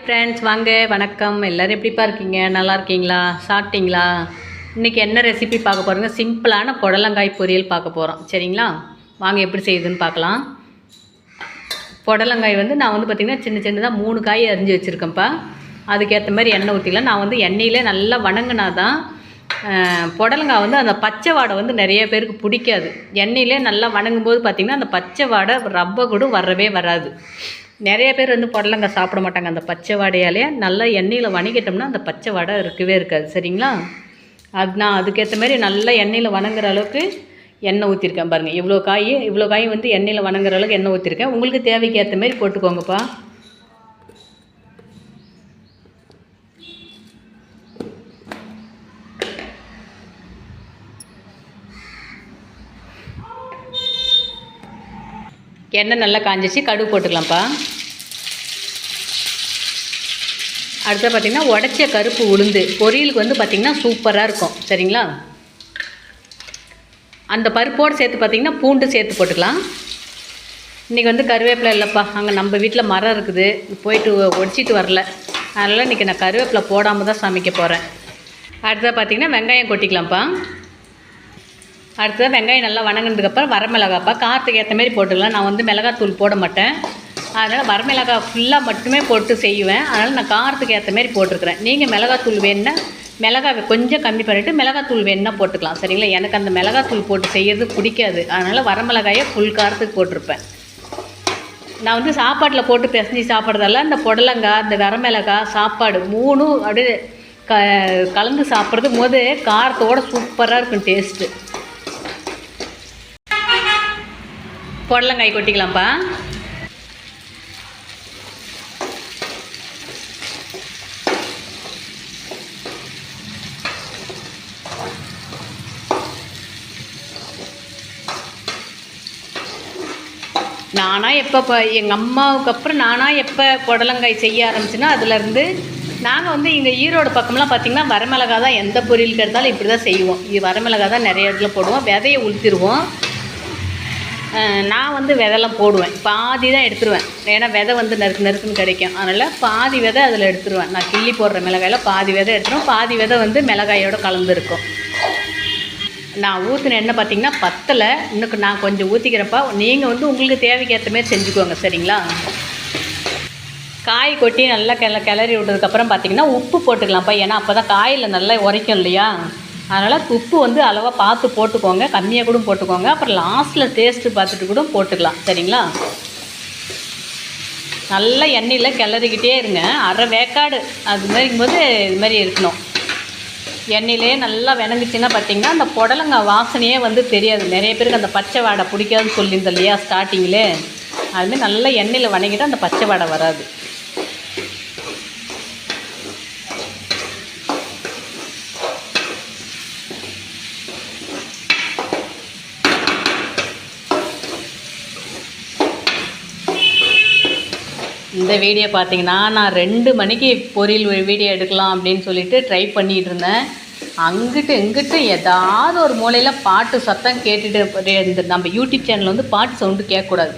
Friends வாங்க வணக்கம். எல்லோரும் எப்படிப்பா இருக்கீங்க? நல்லா இருக்கீங்களா? சாப்பிட்டீங்களா? இன்றைக்கி என்ன ரெசிபி பார்க்க போகிறோங்க? சிம்பிளான புடலங்காய் பொரியல் பார்க்க போகிறோம். சரிங்களா? வாங்க எப்படி செய்யுதுன்னு பார்க்கலாம். புடலங்காய் நான் பார்த்திங்கன்னா சின்ன சின்னதாக 3 காய் அரிஞ்சு வச்சுருக்கேன்ப்பா. அதுக்கேற்ற மாதிரி எண்ணெய் ஊற்றிக்கலாம். நான் எண்ணெயிலே நல்லா வணங்கினா தான் புடலங்காய் அந்த பச்சை வாடை நிறைய பேருக்கு பிடிக்காது. எண்ணெயிலே நல்லா வணங்கும் போது பார்த்திங்கன்னா அந்த பச்சை வாடை ரப்ப கூட வரவே வராது. நிறைய பேர் புடலங்காய் சாப்பிட மாட்டாங்க. அந்த பச்சை வாடையாலே நல்லா எண்ணெயில் வணங்கிட்டோம்னா அந்த பச்சை வாடை இருக்கவே இருக்காது. சரிங்களா? நான் அதுக்கேற்ற மாதிரி நல்லா எண்ணெயில் வணங்குற அளவுக்கு எண்ணெய் ஊற்றிருக்கேன் பாருங்கள். இவ்வளோ காய் எண்ணெயில் வணங்குற அளவுக்கு எண்ணெய் ஊற்றிருக்கேன். உங்களுக்கு தேவைக்கு ஏற்ற மாதிரி போட்டுக்கோங்கப்பா. எண்ணெய் நல்லா காஞ்சிச்சு, கடுகு போட்டுக்கலாம்ப்பா. அடுத்து பார்த்திங்கன்னா உடச்ச கருப்பு உளுந்து பொரியலுக்கு பார்த்திங்கன்னா சூப்பராக இருக்கும். சரிங்களா? அந்த பருப்போடு சேர்த்து பார்த்திங்கன்னா பூண்டு சேர்த்து போட்டுக்கலாம். இன்றைக்கி கருவேப்பிலை இல்லைப்பா, அங்கே நம்ம வீட்டில் மரம் இருக்குது, போயிட்டு ஒடிச்சிட்டு வரல. அதனால் இன்றைக்கி நான் கருவேப்பிலை போடாமல் தான் சமைக்க போகிறேன். அடுத்தது பார்த்திங்கன்னா வெங்காயம் கொட்டிக்கலாம்ப்பா. அடுத்தது வெங்காயம் நல்லா வணங்கினதுக்கப்புறம் வரமிளகாப்பா காரத்துக்கு ஏற்ற மாதிரி போட்டுக்கலாம். நான் மிளகாத்தூள் போட மாட்டேன். அதனால் வரமிளகாய் ஃபுல்லாக மட்டுமே போட்டு செய்வேன். அதனால் நான் காரத்துக்கு ஏற்ற மாதிரி போட்டிருக்கிறேன். நீங்கள் மிளகாத்தூள் வேணுன்னா மிளகாய் கொஞ்சம் கம்மி பண்ணிவிட்டு மிளகாத்தூள் வேணுன்னா போட்டுக்கலாம். சரிங்களா? எனக்கு அந்த மிளகாத்தூள் போட்டு செய்கிறது பிடிக்காது. அதனால் வரமிளகாயை ஃபுல் காரத்துக்கு போட்டிருப்பேன். நான் சாப்பாட்டில் போட்டு பிசைஞ்சு சாப்பிட்றதால இந்த புடலங்காய், இந்த வரமிளகாய், சாப்பாடு 3 அப்படியே கலந்து சாப்பிட்றது போது காரத்தோடு சூப்பராக இருக்கும் டேஸ்ட்டு. புடலங்காய் கொட்டிக்கலாம்ப்பா. நானாக எப்போ எங்கள் அம்மாவுக்கு அப்புறம் நானாக எப்போ புடலங்காய் செய்ய ஆரம்பிச்சுன்னா அதுலேருந்து நாங்கள் இங்கே ஈரோடு பக்கம்லாம் பார்த்திங்கன்னா வரமிளகா தான் எந்த பொரியலுக்கு எடுத்தாலும் இப்படி தான் செய்வோம். இது வரமிளகா தான் நிறைய இடத்துல போடுவோம். விதையை உளுத்திடுவோம். நான் விதைலாம் போடுவேன், பாதி தான் எடுத்துருவேன். ஏன்னா விதை நறுக்குன்னு கிடைக்கும். அதனால் பாதி விதை அதில் எடுத்துருவேன். நான் கிள்ளி போடுற மிளகாயில் பாதி விதை எடுத்துருவேன், பாதி விதை மிளகாயோடு கலந்துருக்கும். நான் ஊற்றின எண்ணெய் பார்த்திங்கன்னா பத்தலை, இன்னும் நான் கொஞ்சம் ஊற்றிக்கிறப்பா. நீங்கள் உங்களுக்கு தேவைக்கு ஏற்ற மாதிரி செஞ்சுக்குவாங்க. சரிங்களா? காய் கொட்டி நல்லா கிளறி விட்டதுக்கப்புறம் பார்த்திங்கன்னா உப்பு போட்டுக்கலாம்ப்பா. ஏன்னா அப்போ தான் காயில் நல்லா உரைக்கும் இல்லையா? அதனால் உப்பு அளவாக பார்த்து போட்டுக்கோங்க, கம்மியாக கூட போட்டுக்கோங்க. அப்புறம் லாஸ்ட்டில் டேஸ்ட்டு பார்த்துட்டு கூட போட்டுக்கலாம். சரிங்களா? நல்லா எண்ணெயில் கிளறிக்கிட்டே இருங்க. அரை வேக்காடு அது மாதிரிங்கும்போது இது மாதிரி இருக்கணும். எண்ணெயிலே நல்லா வெனங்குச்சுன்னா பார்த்திங்கன்னா அந்த புடலங்காய் வாசனையே தெரியாது. நிறைய பேருக்கு அந்த பச்சை வாடை பிடிக்காதுன்னு சொல்லியிருந்தேன் இல்லையா ஸ்டார்டிங்கில்? அதுமாதிரி நல்லா எண்ணெயில் வணங்கிட்டால் அந்த பச்சை வாடை வராது. இந்த வீடியோ பார்த்திங்கன்னா நான் 2 மணிக்கு பொரியல் வீடியோ எடுக்கலாம் அப்படின்னு சொல்லிட்டு ட்ரை பண்ணிகிட்டு இருந்தேன். அங்கிட்டு இங்கிட்டு ஏதாவது ஒரு மூலையில் பாட்டு சத்தம் கேட்டுட்டு இந்த நம்ம யூடியூப் சேனலில் பாட்டு சவுண்டு கேட்கக்கூடாது.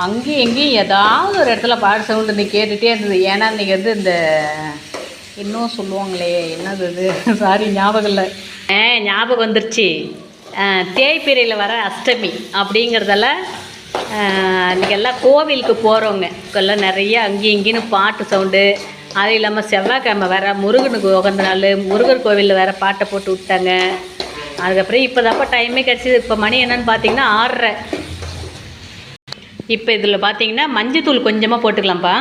அங்கேயும் எங்கேயும் ஏதாவது ஒரு இடத்துல பாட்டு சவுண்டு கேட்டுகிட்டே இருந்தது. ஏன்னா இன்றைக்கி இந்த இன்னும் சொல்லுவாங்களே என்னது இது சாரி ஞாபகம் இல்லை, ஞாபகம் வந்துருச்சு. தேய்பிரையில் வர அஷ்டமி அப்படிங்கிறதால இன்றைக்கி எல்லாம் கோவிலுக்கு போகிறவங்க எல்லாம் நிறைய அங்கேயும் இங்கேயும் பாட்டு சவுண்டு. அது இல்லாமல் செவ்வாய்க்கிழமை வேறு முருகனுக்கு உகந்த நாள், முருகர் கோவிலில் வேறு பாட்டை போட்டு விட்டாங்க. அதுக்கப்புறம் இப்போ தான்ப்பா டைமே கிடச்சிது. இப்போ மணி என்னன்னு பார்த்தீங்கன்னா 6:30. இப்போ இதில் பார்த்தீங்கன்னா மஞ்சத்தூள் கொஞ்சமாக போட்டுக்கலாம்ப்பா.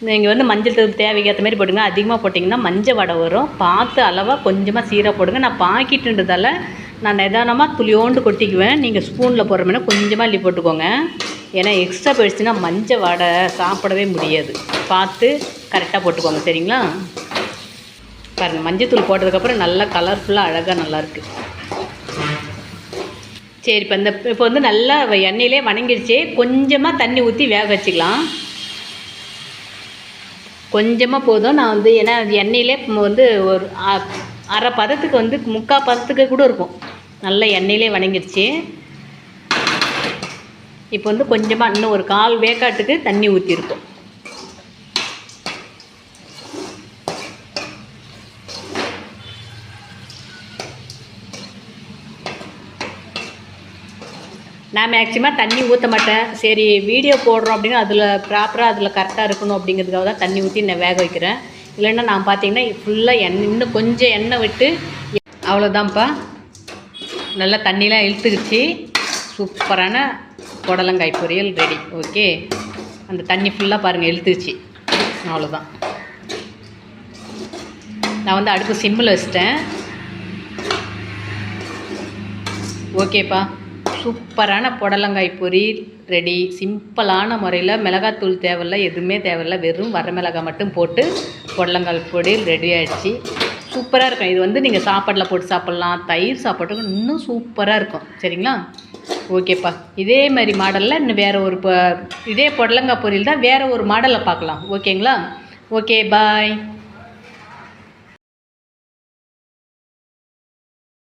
நீங்கள் மஞ்சள் தூள் தேவைக்கு ஏற்ற மாதிரி போட்டுங்க. அதிகமாக போட்டிங்கன்னா மஞ்சள் வடை வரும். பார்த்து அளவாக கொஞ்சமாக சீராக போடுங்க. நான் பாக்கெட்டுன்றதால நான் நிதானமாக துளியோண்டு கொட்டிக்குவேன். நீங்கள் ஸ்பூனில் போடுறோம்னா கொஞ்சமாக அள்ளி போட்டுக்கோங்க. ஏன்னா எக்ஸ்ட்ரா போயிடுச்சுன்னா மஞ்சள் வாடை சாப்பிடவே முடியாது. பார்த்து கரெக்டாக போட்டுக்கோங்க. சரிங்களா? பாருங்கள், மஞ்சத்தூள் போட்டதுக்கப்புறம் நல்லா கலர்ஃபுல்லாக அழகாக நல்லாயிருக்கு. சரி, இப்போ நல்லா எண்ணெயிலே வணங்கிடுச்சு. கொஞ்சமாக தண்ணி ஊற்றி வேக வச்சுக்கலாம். கொஞ்சமாக போதும். நான் ஏன்னா எண்ணெயிலே ஒரு அரை பதத்துக்கு 3/4 பதத்துக்கு கூட இருக்கும். நல்லா எண்ணெயிலே வணங்கிடுச்சு. இப்போ கொஞ்சமாக இன்னும் ஒரு 1/4 வேக்காட்டுக்கு தண்ணி ஊற்றிருக்கோம். நான் மேக்ஸிமம் தண்ணி ஊற்ற மாட்டேன். சரி வீடியோ போடுறோம் அப்படின்னு அதில் ப்ராப்பராக அதில் கரெக்டாக இருக்கணும் அப்படிங்கிறதுக்காக தான் தண்ணி ஊற்றி நான் வேக வைக்கிறேன். இல்லைன்னா நான் பார்த்தீங்கன்னா ஃபுல்லாக எண்ணெய் இன்னும் கொஞ்சம் எண்ணெய் விட்டு அவ்வளோதான்ப்பா. நல்லா தண்ணிலாம் இழுத்துக்கிச்சு. சூப்பரான புடலங்காய் பொரியல் ரெடி. ஓகே, அந்த தண்ணி ஃபுல்லாக பாருங்கள் இழுத்துச்சு. அவ்வளோதான். நான் வந்து அடுப்பு சிம்மில் வச்சிட்டேன். ஓகேப்பா, சூப்பரான புடலங்காய் பொரியல் ரெடி. சிம்பிளான முறையில் மிளகாத்தூள் தேவையில்ல, எதுவுமே தேவையில்ல, வெறும் வரமிளகாய் மட்டும் போட்டு புடலங்காய் பொரியல் ரெடி ஆகிடுச்சு. சூப்பராக இருக்கும். இது வந்து நீங்கள் சாப்பாட்டில் போட்டு சாப்பிட்லாம், தயிர் சாப்பாட்டுக்கு இன்னும் சூப்பராக இருக்கும். சரிங்களா? ஓகேப்பா, இதே மாதிரி மாடலில் இன்னும் வேறு ஒரு இதே புடலங்காய் பொரியல் தான் வேறு ஒரு மாடலில் பார்க்கலாம். ஓகேங்களா? ஓகே, பாய்.